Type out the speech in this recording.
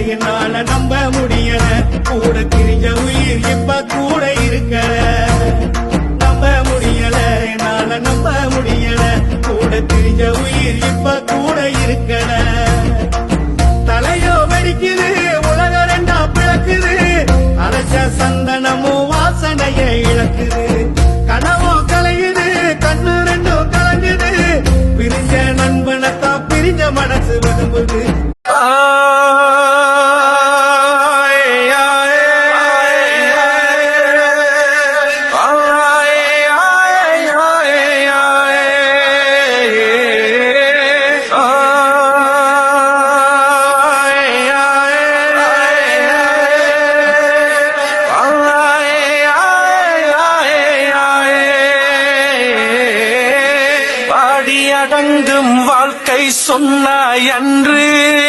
என்னால நம்ப முடியல கூட திரிஞ்ச உயிர் இப்ப கூட இருக்கல நம்ப முடியல என்னால நம்ப முடியல கூட திரிஞ்ச உயிர் இப்ப கூட இருக்கல தலையோ வெடிக்குது உலக ரெண்டா பிளக்குது அரைச்ச சந்தனமும் வாசனையை இழக்குது கனவோ கலையுது கண்ணு ரெண்டும் கலங்குது பிரிஞ்ச நண்பனத்தான் பிரிஞ்ச மனசு விரும்புது அடங்கும் வாழ்க்கை சொன்னாய் அன்று